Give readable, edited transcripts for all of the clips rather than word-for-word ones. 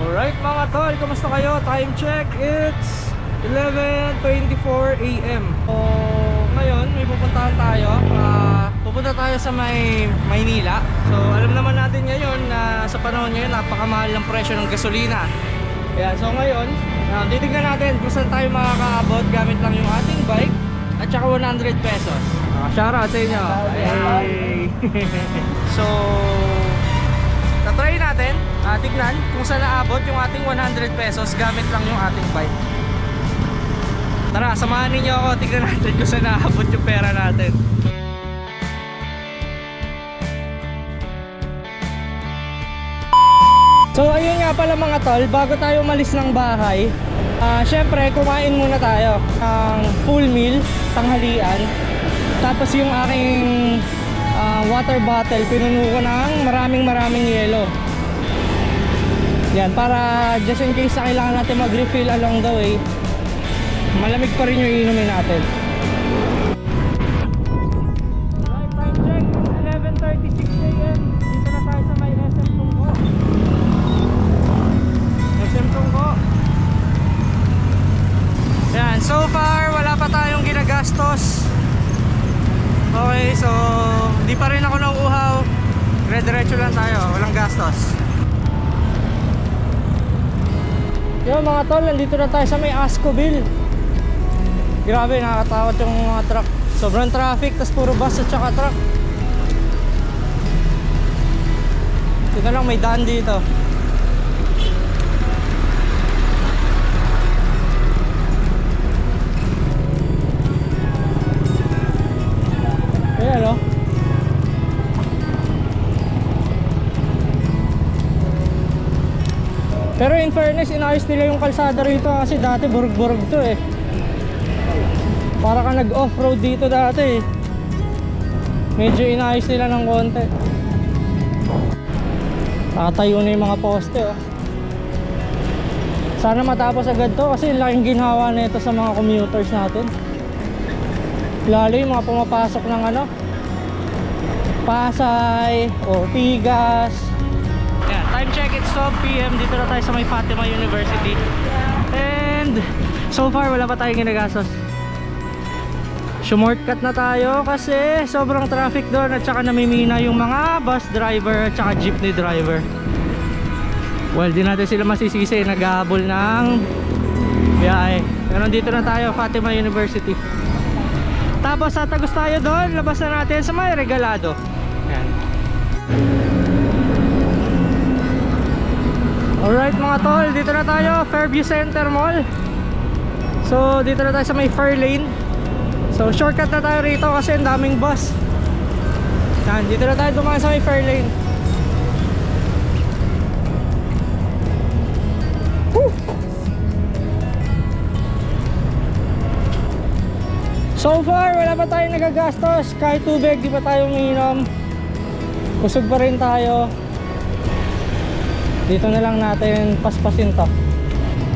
Alright mga tol, kamusta kayo? Time check, it's 11:24 AM. So ngayon may pupuntahan tayo. Pupunta tayo sa Maynila. So alam naman natin ngayon na sa panahon ngayon napakamahal ng presyo ng gasolina. Kaya so ngayon titignan natin kung saan tayo makakaabot gamit lang yung ating bike at saka 100 pesos. Shoutout sa inyo. Hey. So tatry natin, tignan kung saan naabot yung ating 100 pesos gamit lang yung ating bike. Tara, samahan ninyo ako, tignan natin kung saan naabot yung pera natin. So ayun nga pala mga tol, bago tayo umalis ng bahay, syempre kumain muna tayo ng full meal, tanghalian. Tapos yung aking water bottle, pinuno ko ng maraming yelo. Yan, para just in case na kailangan natin mag-refill along the way, malamig pa rin yung inumin natin. Right, time check, 11:36 AM. Dito na tayo sa may SM Tungko. SM Tungko. Yan, so far wala pa tayong ginagastos. Okay, so hindi pa rin ako nauuhaw. Dire-diretso lang tayo, walang gastos. Yo mga tol, nandito na tayo sa may Ascoville. Grabe, nakakatakot yung mga truck. Sobrang traffic, tas puro bus at saka truck. Ito lang, may daan dito. Ayan o. Pero in fairness, inayos nila yung kalsada rito kasi dati burug-burug to eh. Para ka nag-off-road dito dati eh. Medyo inayos nila ng konti. Tatayo na yung mga poste oh. Sana matapos agad to kasi laking ginhawa na ito sa mga commuters natin. Lalo yung mga pumapasok ng ano, Pasay o Tigas. Yeah, time check, it's 12 PM. Dito na tayo sa may Fatima University. And so far wala pa tayong ginagastos. Shortcut na tayo kasi sobrang traffic doon at saka namimina yung mga bus driver at saka jeepney driver. Well, di natin sila masisisi, naghahabol ng biyahe. Pero dito na tayo, Fatima University. Tapos tatagos tayo doon, labas na natin sa may Regalado. Yan. Alright mga tol, dito na tayo, Fairview Center Mall. So dito na tayo sa may Fairlane. So shortcut na tayo rito kasi ang daming bus. Yan, dito na tayo dumaan sa may Fairlane. Woo! So far wala pa tayong nagagastos. Kahit tubig di pa tayo umiinom. Kusog pa rin tayo. Dito na lang natin paspasin to.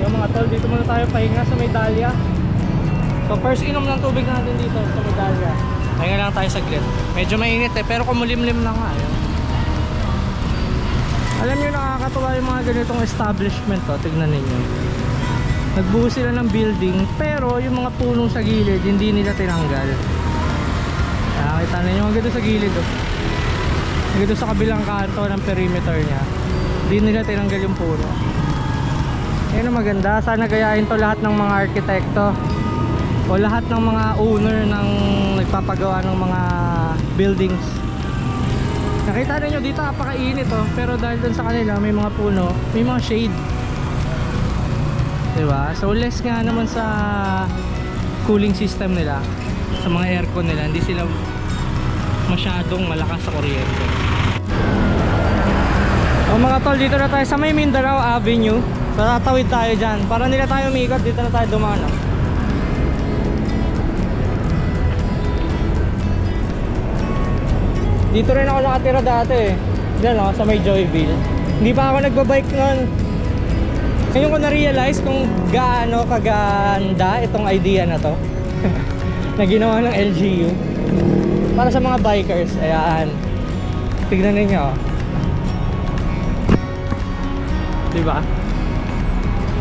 Yung mga tol, dito muna tayo pahinga sa may Dahlia. So first inom ng tubig natin dito sa may Dahlia. Pahinga lang tayo saglit. Medyo mainit eh, pero kumulimlim lang nga. Alam nyo, nakakatuwa yung mga ganitong establishment to. Tignan ninyo, nagbuo sila ng building pero yung mga puno sa gilid hindi nila tinanggal. Nakita ninyo ang ganda sa gilid oh. Dito sa kabilang kanto ng perimeter niya, hindi nila tinanggal yung puno. Yan ang maganda. Sana gayahin to lahat ng mga arkitekto o lahat ng mga owner ng nagpapagawa ng mga buildings. Nakita ninyo dito napakainit oh, pero dahil dun sa kanila may mga puno, may mga shade. Diba? So less nga naman sa cooling system nila, sa mga aircon nila, hindi sila masyadong malakas sa kuryente. O mga tol, dito na tayo sa may Mindanao Avenue. So tatawid tayo dyan, para nila tayo umikot, dito na tayo dumaan oh. Dito rin ako nakatira dati eh. Diyan oh, sa may Joyville. Hindi pa ako nagbabike noon. Ngayon ko na-realize kung gaano kaganda itong idea na to na ginawa ng LGU para sa mga bikers. Ayan, tignan ninyo, diba?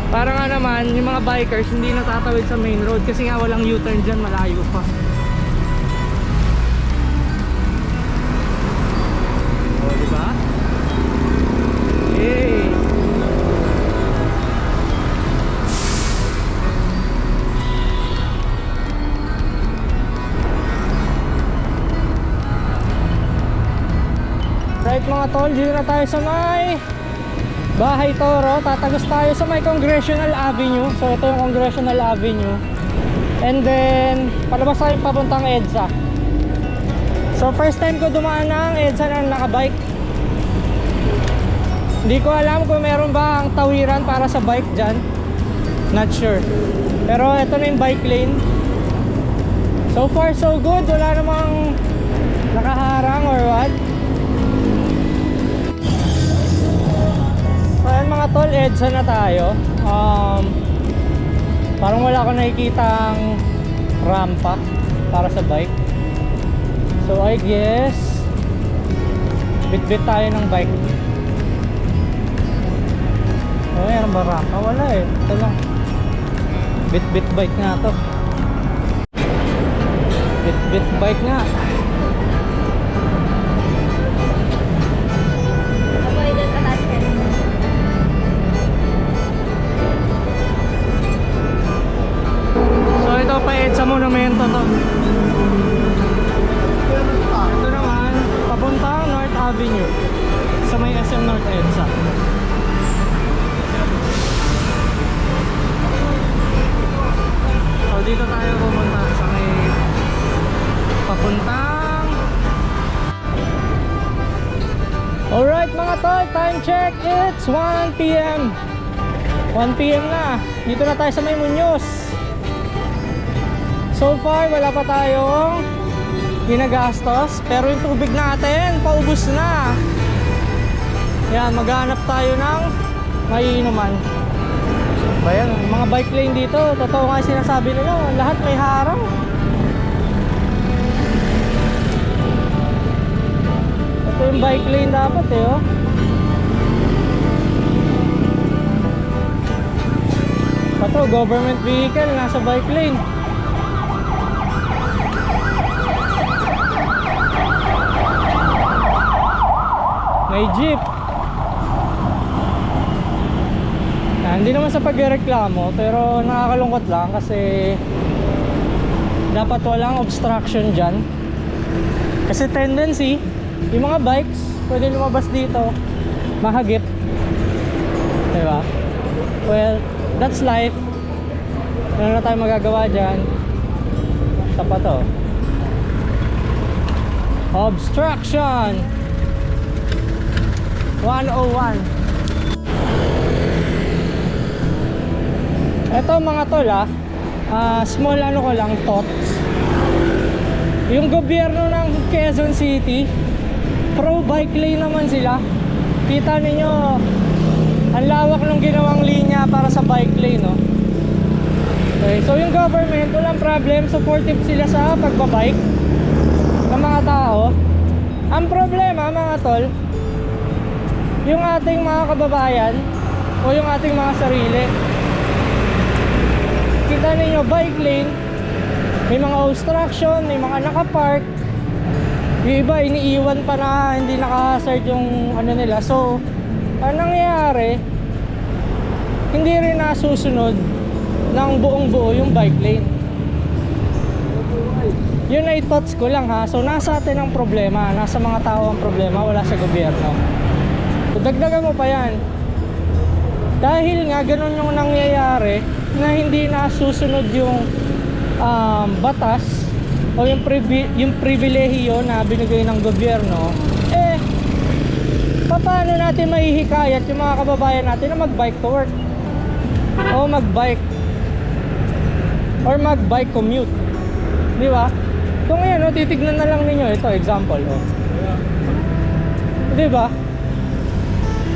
Para nga naman, yung mga bikers hindi natatawid sa main road kasi nga walang U-turn dyan, malayo pa. O, diba? Hey! Right mga tol, dito na tayo sa may Bahay Toro. Tatagos tayo sa may Congressional Avenue. So ito yung Congressional Avenue. And then palabas tayo papuntang EDSA. So first time ko dumaan ng EDSA na nakabike. Hindi ko alam kung meron ba ang tawiran para sa bike dyan. Not sure. Pero ito na yung bike lane. So far so good. Wala namang nakaharang or what. So ayan mga tol, EDSA na tayo. Parang wala akong nakikitang rampa para sa bike. So I guess bit-bit tayo ng bike. Oh, meron ba rampa? Wala eh. Ito lang. Bit-bit bike nga to. Bit-bit bike nga. Ito pa EDSA Monumento to. Ito naman papuntang North Avenue sa may SM North EDSA. So dito tayo pumunta sa may papuntang. Alright mga tol, time check, it's 1 PM 1 PM na. Dito na tayo sa may Muñoz. So far, wala pa tayong ginagastos. Pero yung tubig natin, paubos na. Yan, maghanap tayo ng maiinuman. Bayan, mga bike lane dito, totoo nga sinasabi nila, lahat may harang. Ito yung bike lane dapat eh, oh. Ito, government vehicle, nasa bike lane. May jeep. Hindi naman sa pagreklamo, pero nakakalungkot lang kasi dapat walang obstruction dyan. Kasi tendency, yung mga bikes pwede lumabas dito, mahagip, diba? Well, that's life. Ano na tayo magagawa dyan? Sapa to. Obstruction 101. Ito mga tol small ano ko lang thoughts. Yung gobyerno ng Quezon City, pro bike lane naman sila. Kita ninyo ang lawak ng ginawang linya para sa bike lane, no? Okay, so yung government walang problem, supportive sila sa pagbabike ng mga tao. Ang problema mga tol, yung ating mga kababayan o yung ating mga sarili. Kita ninyo, bike lane, may mga obstruction, may mga nakapark. Yung iba iniiwan pa na hindi naka-hazard yung ano nila. So ang nangyayari, hindi rin nasusunod ng buong buo yung bike lane. Yun ay thoughts ko lang ha. So nasa atin ang problema, nasa mga tao ang problema, wala sa gobyerno. So dagdagan mo pa yan. Dahil nga ganun yung nangyayari na hindi nasusunod yung batas o yung pribilehiyo na binigay ng gobyerno, paano natin mahihikayat yung mga kababayan natin na mag-bike to work o mag-bike or mag-bike commute, di ba? Kung ngayon, titignan na lang ninyo ito, example, di ba?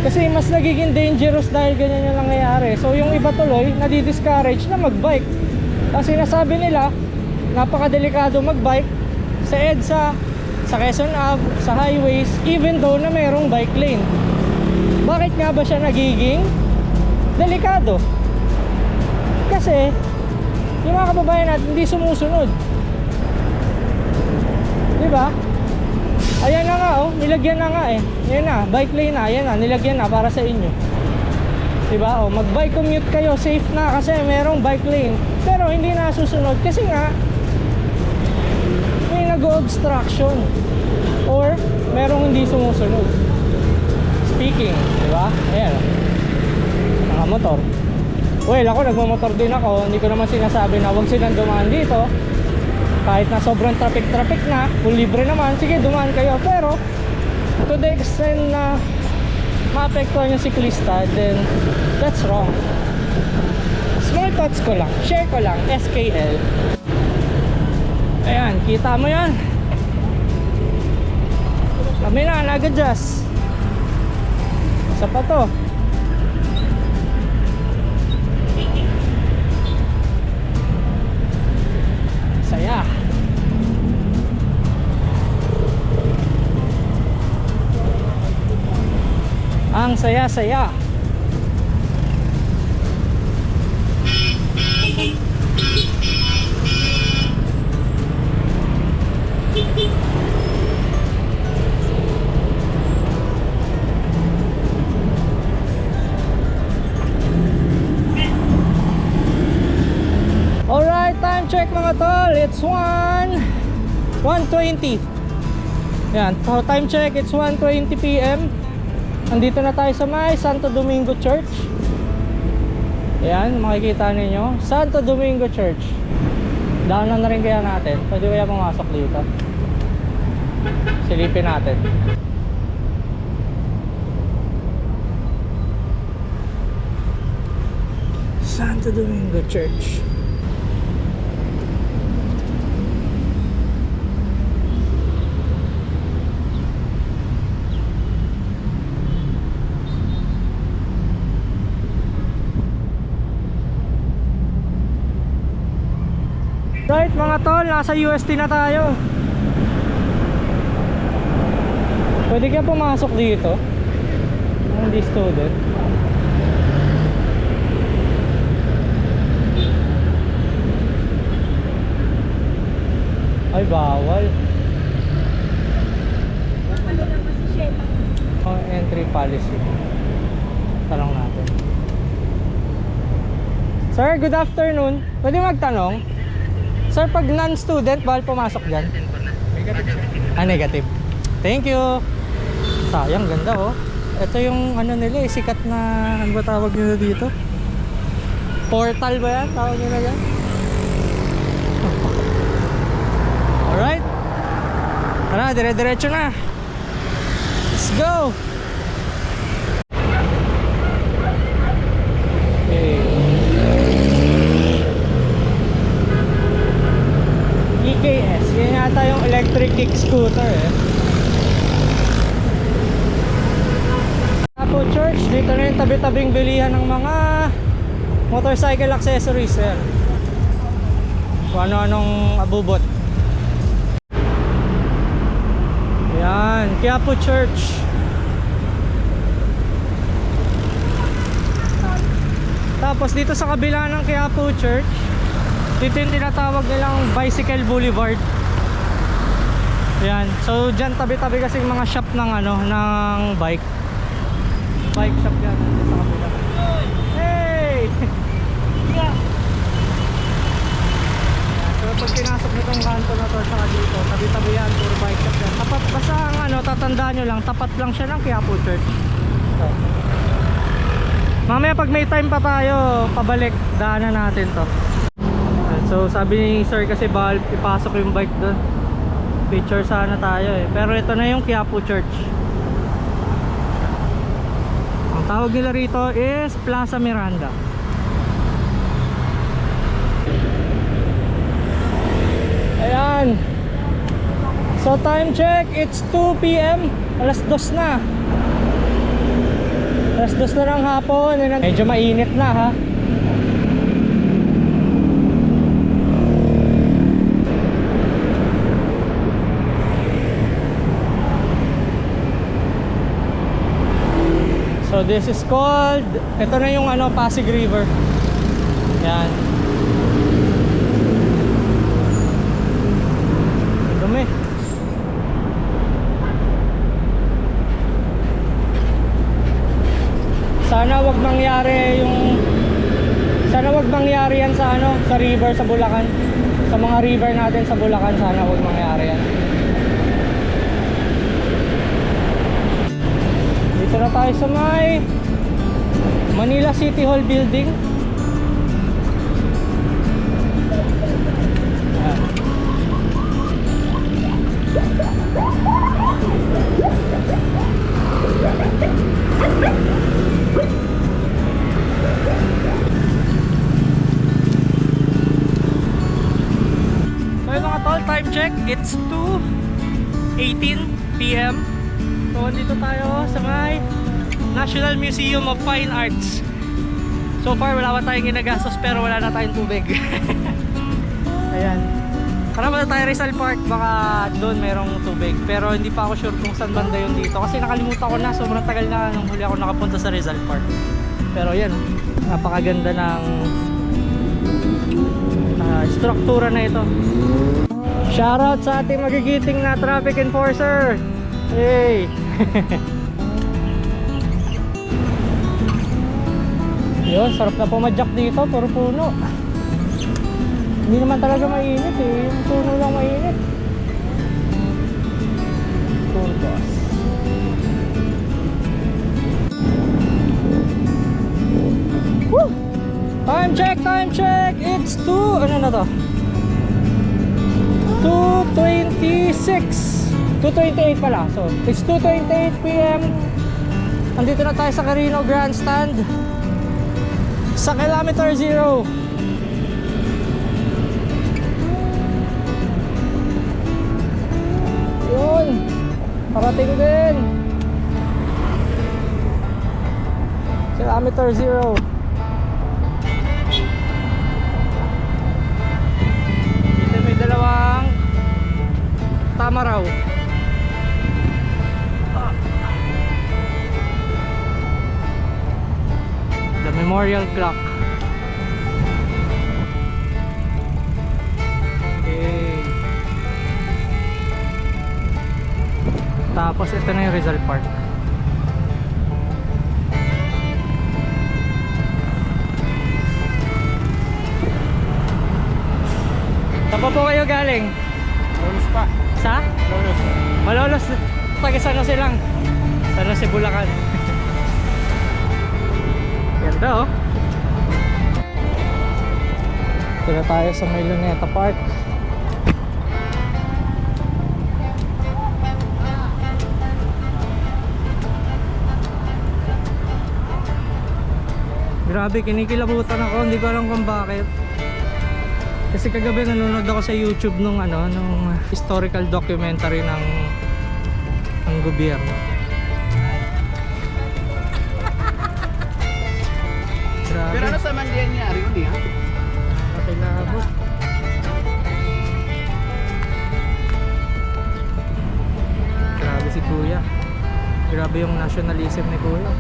Kasi mas nagiging dangerous dahil ganyan yung nangyayari. So yung iba tuloy, nadi-discourage na mag-bike. Kasi sinasabi nila, napakadelikado mag-bike sa EDSA, sa Quezon Ave, sa highways, even though na mayroong bike lane. Bakit nga ba siya nagiging delikado? Kasi yung mga kababayan natin hindi sumusunod. Di ba? Ayan na nga oh, nilagyan na nga eh. Ayan na, bike lane na, ayan na, nilagyan na para sa inyo. Di ba? Oh, mag-bike commute kayo, safe na kasi merong bike lane. Pero hindi na susunod kasi nga may nag-obstruction or merong hindi sumusunod. Speaking, di ba? Ayan. Nakamotor. Well, ako nagmamotor din ako. Hindi ko naman sinasabi na huwag silang dumaan dito. Kahit na sobrang traffic na, kung libre naman, sige dumaan kayo. Pero to the extent na maapektuhan yung siklista, then that's wrong. Small thoughts ko lang, share ko lang, SKL. Ayan, kita mo yan. Kami na, nag-adjust. Isa pa to. Saya. Ang saya-saya. Alright, time check mga tol. It's 1:20. Yan, so time check, it's 1:20 PM. Andito na tayo sa may Santo Domingo Church. Ayan, makikita ninyo Santo Domingo Church. Daanan na rin kaya natin. Pwede kaya pumasok dito. Silipin natin. Santo Domingo Church. Right mga tol, nasa UST na tayo. Pwede kaya pumasok dito? Hindi student. Ay bawal. Oh, entry policy. Tanong natin. Sir, good afternoon. Pwede magtanong? Sir, pag non-student, bawal pumasok dyan? Negative. Ah, negative. Thank you. Sayang, ganda oh. Ito yung ano nila eh, sikat na, ano ba tawag nila dito? Portal ba yan? Tawag nila yan? Alright. Tara, dire-diretso na. Let's go. Okay. EKS, yan yata yung electric kick scooter eh. Apo Church, dito na yung tabi-tabing bilihan ng mga motorcycle accessories eh. Kung ano-anong abubot. Yan, Quiapo Church. Tapos dito sa kabila ng Quiapo Church, dito yung tinatawag nilang Bicycle Boulevard. Yan. So dyan tabi-tabi kasi mga shop ng ano, ng bike shop yan dito sa kabila. Hey! Yeah. So pag pinasok nitong kanto na to saka dito, tabi-tabi yan, puro bike shop yan. Tapat, basta ang ano, tatandaan nyo lang, tapat lang siya ng Quiapo Church. So, mamaya pag may time pa tayo, pabalik, daanan natin to. So sabi ni sir kasi bawal ipasok yung bike doon. Picture sana tayo eh. Pero ito na yung Quiapo Church. Ang tawag nila rito is Plaza Miranda. Ayan. So time check, it's 2 PM. Alas 2 na. Alas 2 na ng hapon. Medyo mainit na ha. So this is called, ito na yung ano, Pasig River. Yan. Dumi. Sana wag mangyari yan sa ano, sa river sa Bulacan. Sa mga river natin sa Bulacan, sana wag mangyari yan. Dito na tayo sa may Manila City Hall building. Ayan. So yun mga tol, time check, it's 2:18 PM. So dito tayo sa may National Museum of Fine Arts. So far wala pa tayong ginagastos pero wala na tayong tubig. Ayan. Karama na tayo Rizal Park, baka doon merong tubig. Pero hindi pa ako sure kung saan banda yun dito. Kasi nakalimutan ko na, sobrang tagal na nung huli ako nakapunta sa Rizal Park. Pero yan, napakaganda ng struktura na ito. Shoutout sa ating magigiting na traffic enforcer. Hey! Yun, sarap na pumadyak dito, puro puno. Hindi naman talaga mainit eh, yung puno lang mainit. Cool boss. Woo! Time check! It's 2, ano na to? 2:26 2:28 pala. So, it's 2:28 PM. Nandito na tayo sa Carino Grandstand. Sa kilometer 0. Yun. Parating din. Kilometer 0. Dito may dalawang tama raw. The memorial clock. Okay. Tapos ito na yung Rizal Park. Saan pa po kayo galing? Malolos pa. Sa? Malolos. Malolos. Taga San Jose lang. San Jose, Bulacan. Ganda oh. Ito na tayo sa may Luneta Park. Grabe, kinikilabutan ako, hindi ko alam kung bakit. Kasi kagabi nanonood ako sa YouTube nung historical documentary ng gobyerno. Grabe. Pero ano sa Mandian niya? Hindi ha? Pakilabot. Grabe si Kuya. Grabe yung nationalism ni Kuya.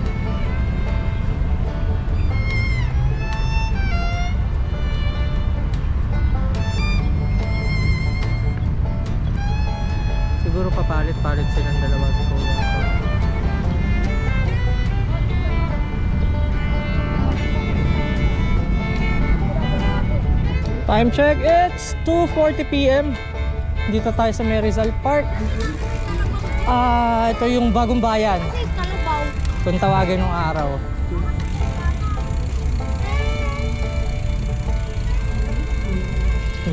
Siguro papalit-palit silang dalawa ni Kuya. Time check, it's 2:40 PM. Dito tayo sa Rizal Park. Ito yung Bagong Bayan kung tawagin ng araw.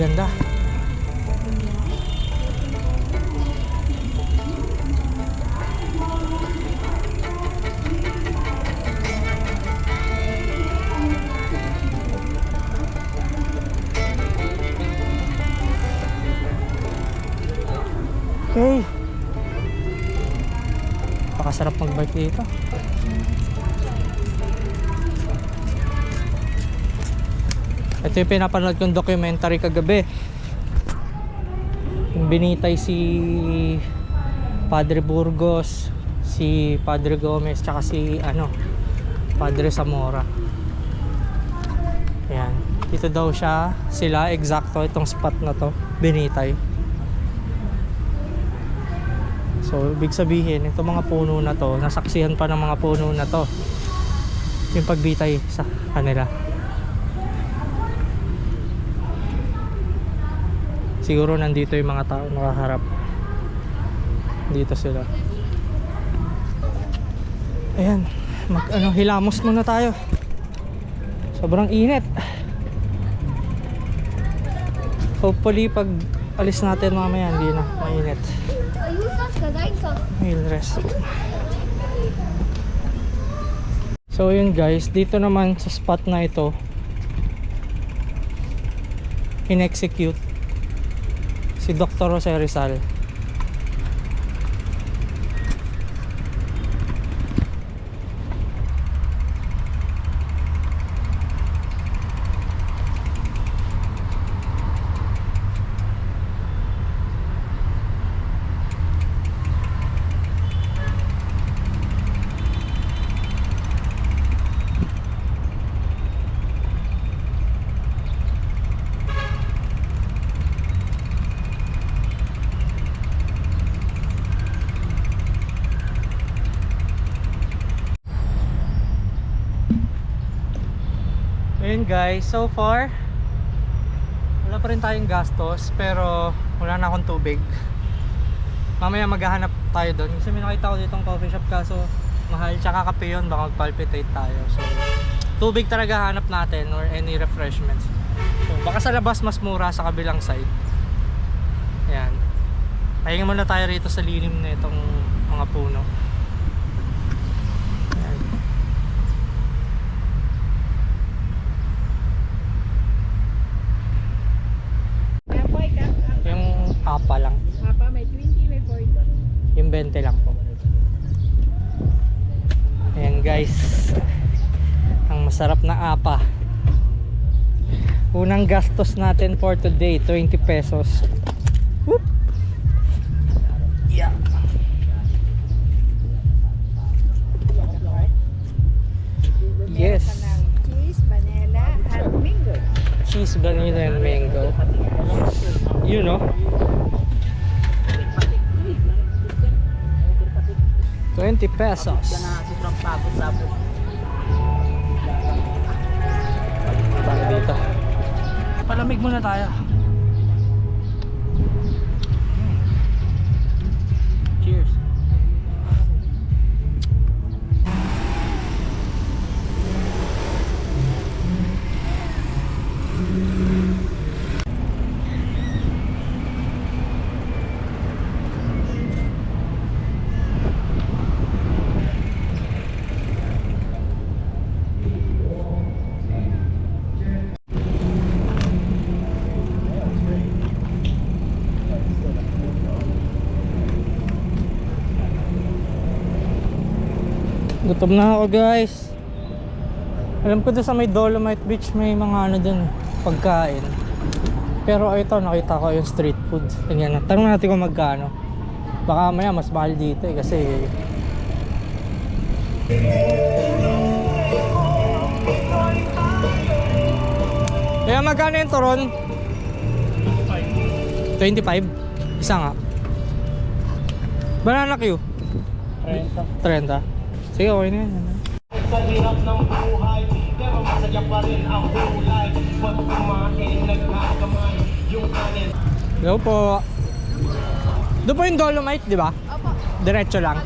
Ganda. Okay. Pakasarap mag-bike dito. Ito yung pinapanood kong documentary kagabi. Yung binitay si Padre Burgos, si Padre Gomez, tsaka si Padre Zamora. Ayan. Dito daw sila eksakto itong spot na to, Binitay. So ibig sabihin itong mga puno na to, nasaksihan pa ng mga puno na to yung pagbitay sa kanila. Siguro nandito yung mga tao nakaharap. Dito sila. Ayan, hilamos muna tayo. Sobrang init. Hopefully pag alis natin mamaya hindi na mainit. May restroom. So yun guys, dito naman sa spot na ito in-execute si Dr. Jose Rizal. Ayun guys, so far wala pa rin tayong gastos pero wala na akong tubig. Mamaya maghahanap tayo doon kasi may nakita ko ditong coffee shop kaso mahal, tsaka kape yun, baka mag-palpitate tayo. So tubig talaga hanap natin or any refreshments. So baka sa labas mas mura sa kabilang side. Ayan, pahinga muna tayo rito sa lilim na itong mga puno. Apa lang. Apa, may 20, may 40. Yung 20 lang po. Ayan guys, ang masarap na apa. Unang gastos natin for today, 20 pesos. Whoop! Yeah. Yes. Cheese, vanilla, and mango. Cheese, vanilla, and mango. You know. 20 pesos. Tayo dito. Palamig muna tayo. Cheers. Gutom na ako guys. Alam ko doon sa may Dolomite Beach may mga ano dun, pagkain. Pero ito nakita ko yung street food. Tingnan na. Tanong natin kung magkano. Baka maya mas mahal dito eh kasi kaya magkano yung turon? 25? Isa nga. Banana Q? 30. Sige, okay na yan. Sa hirap ng buhay, pero masaya pa rin ang kulay. Pag kumain, nagkakamay yung kanin. Hello po. Doon po yung Dolomite, di ba? Opo. Diretso lang.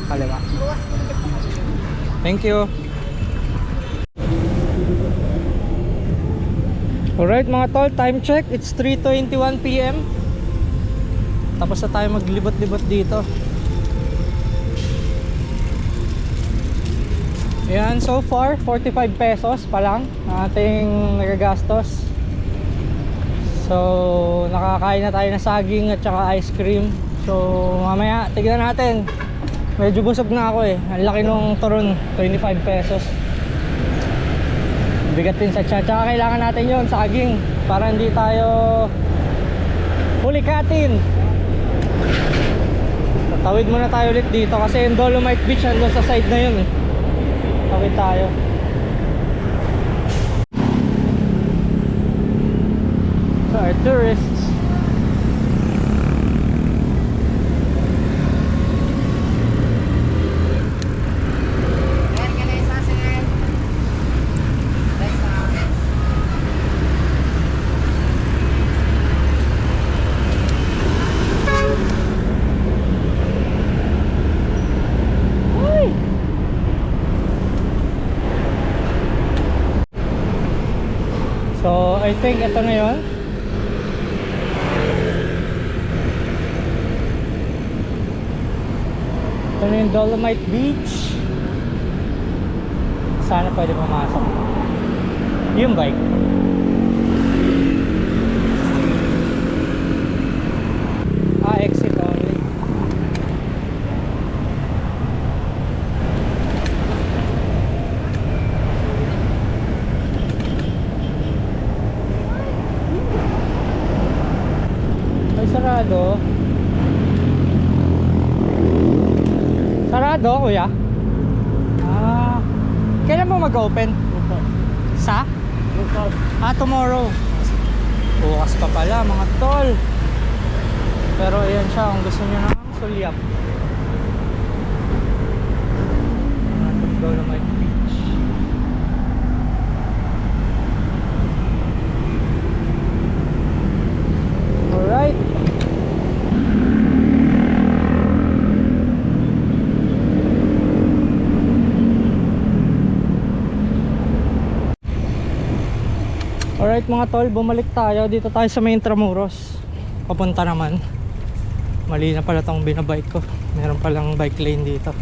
Kaliwa. Thank you. Alright mga tol, time check. It's 3:21 PM. Tapos na tayo maglibot-libot dito. Ayan, so far 45 pesos pa lang ang ating nagagastos. So nakakain na tayo ng saging at saka ice cream. So mamaya tignan natin. Medyo busog na ako eh. Ang laki nung turon, 25 pesos. Bigat din sa tiyan. Tsaka kailangan natin yon saging para hindi tayo hulikatin. Tawid muna tayo ulit dito kasi yung Dolomite Beach andun sa side na yun eh. Tawid tayo. Mga tourists. So, I think ito na yun. Ito na yung Dolomite Beach. Sana pwede pumasok. Yung bike. Exit only. Sarado. Sarado, kuya? Kailan mo mag-open? Sa? Tomorrow. Bukas pa pala, mga tol. Pero ayan siya, kung gusto nyo ng sulyap. Dolomite Beach. Alright. Alright mga tol, bumalik tayo. Dito tayo sa may Intramuros. Papunta naman. Mali na pala tong binabike ko. Meron palang bike lane dito.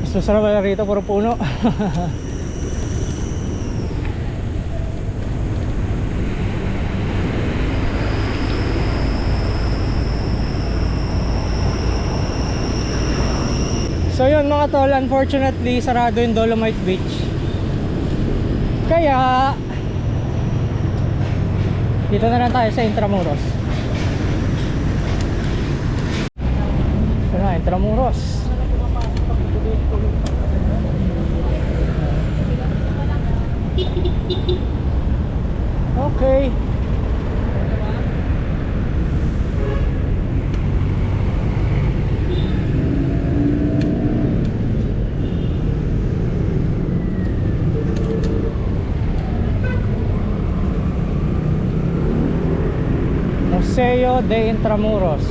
Mas masarap pala rito, puro puno. So yun mga tol, unfortunately sarado yung Dolomite Beach. Kaya dito na lang tayo sa Intramuros. Ito na, Intramuros. Okay. Museo de Intramuros.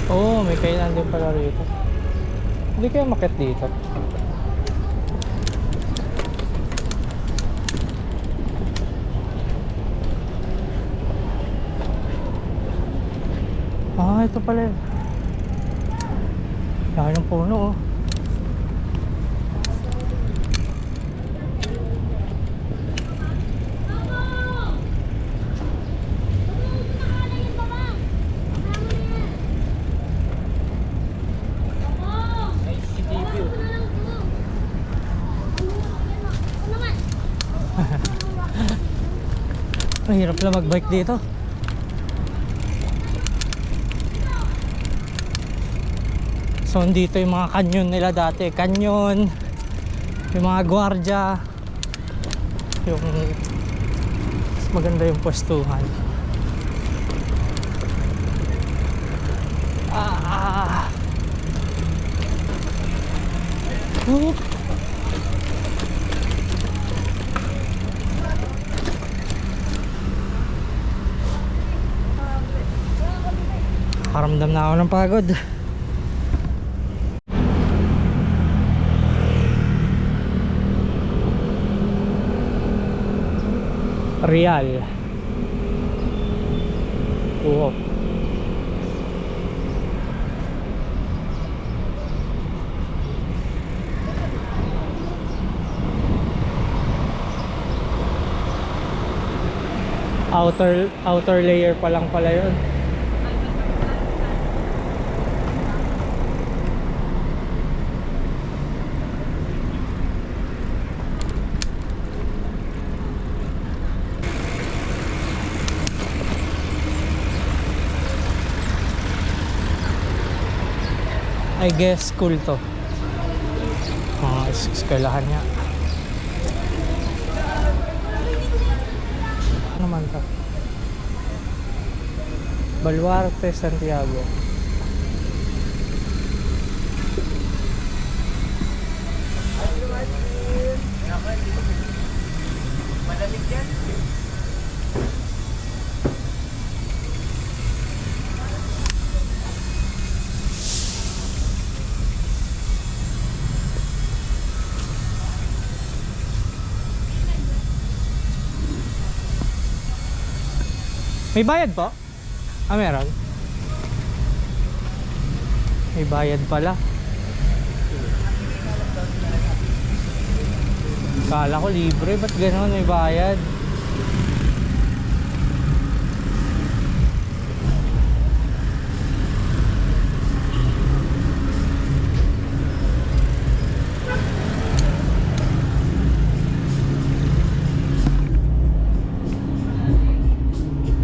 Oh, may kainan din pala rito. Hindi kayo makit dito. Ito pala. Laki ng puno oh. Mahirap lang magbike dito. So dito yung mga canyon nila dati. Canyon, yung mga gwardiya, yung mas maganda yung pwestuhan. Nakakaramdam na ako ng pagod. Real. Oo. Outer layer pa lang pala yun. I guess school to. Eskwelahan niya. Ano naman to? Baluarte, Santiago. Malamig yan. May bayad po? Meron? May bayad pala. Kala ko libre, ba't gano'n may bayad?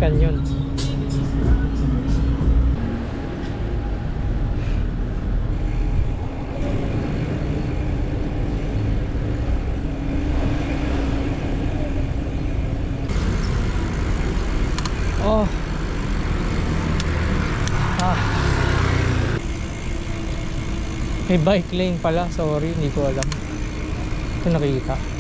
Canyon. Oh. May bike lane pala. Sorry, hindi ko alam. Ito nakita.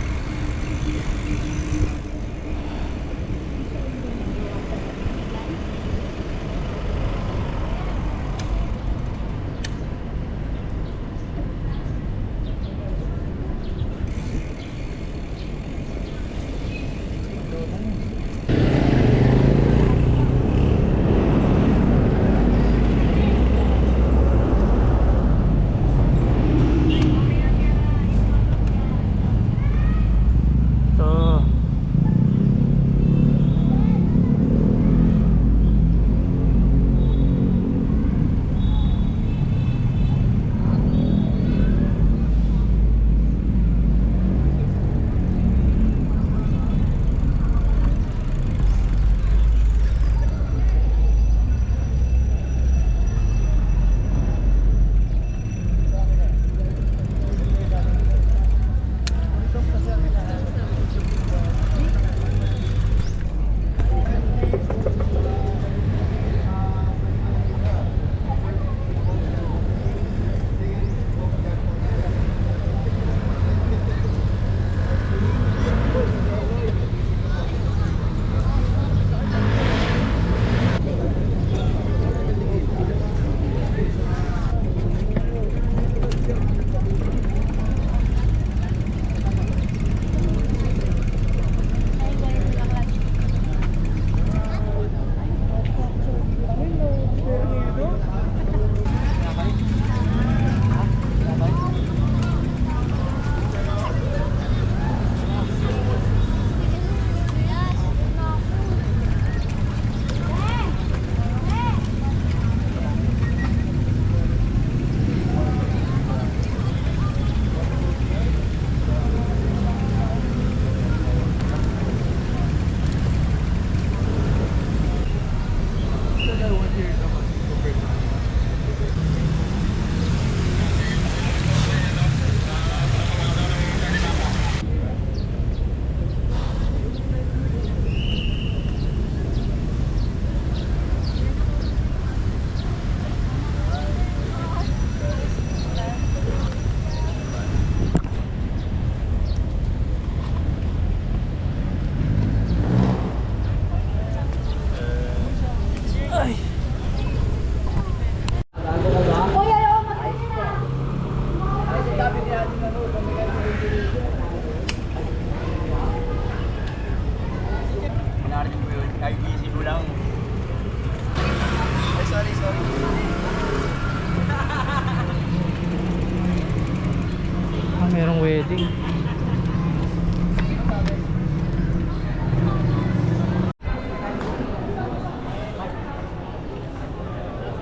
building.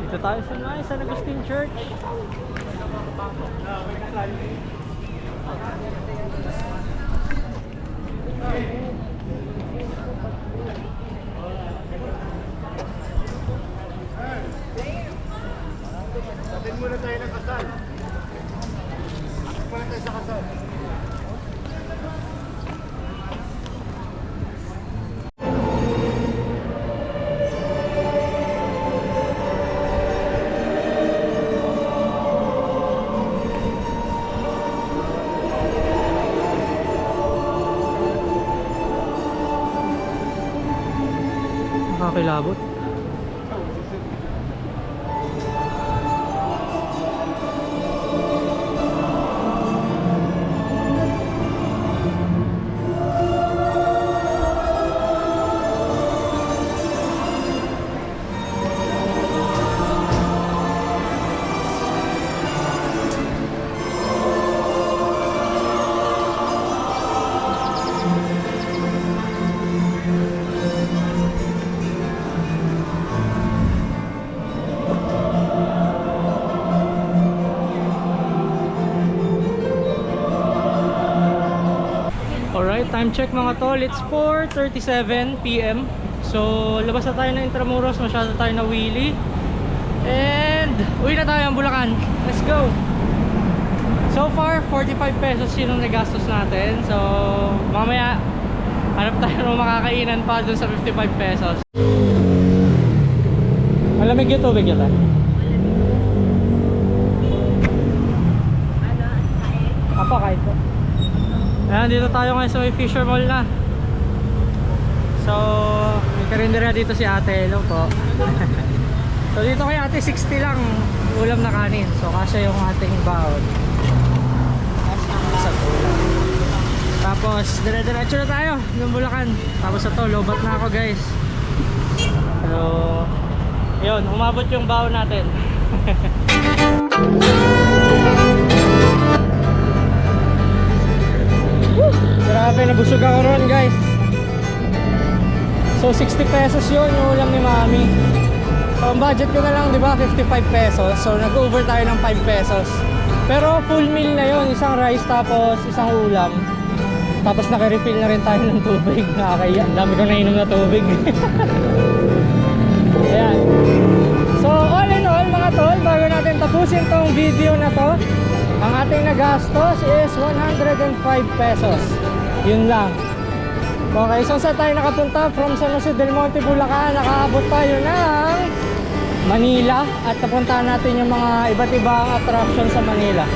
Dito tayo sa San Agustin Church. Atin muna tayo ng kasal. Atin muna tayo sa kasal. Nakakilabot. Alright, time check mga tol. It's 4:37 PM. So, labas na tayo ng Intramuros. Masyado tayo na wheelie. And, uwi na tayo ang Bulacan. Let's go! So far, 45 pesos yun ang nagastos natin. So, mamaya, hanap tayo ng makakainan pa dun sa 55 pesos. Malamig yung tubig yun tayo. Apa kahit po? Ayan, dito tayo ngayon sa may Fisher Mall na. So, may karindera dito si ate. Hello po. So, dito kay ate 60 lang ulam na kanin. So, kasya yung ating baon. Isang ulam. Tapos, dire-diretso na tayo ng Bulacan. Tapos ito, lobat na ako guys. So, yun, umabot yung baon natin. Grabe, nabusog ako ron guys. So 60 pesos yun yung ulam ni mami. So ang budget ko na lang, di ba, 55 pesos. So nag-over tayo ng 5 pesos. Pero full meal na yun, isang rice tapos isang ulam. Tapos naka-refill na rin tayo ng tubig. Nakakaya, ang dami ko nainom na tubig. Ayan. So all in all mga tol, bago natin tapusin tong video na to, ang ating nagastos is 105 pesos. Yun lang. Okay, so saan tayo nakapunta? From San Jose del Monte, Bulacan. Nakaabot tayo ng Manila. At napuntahan natin yung mga iba't ibang attraction sa Manila.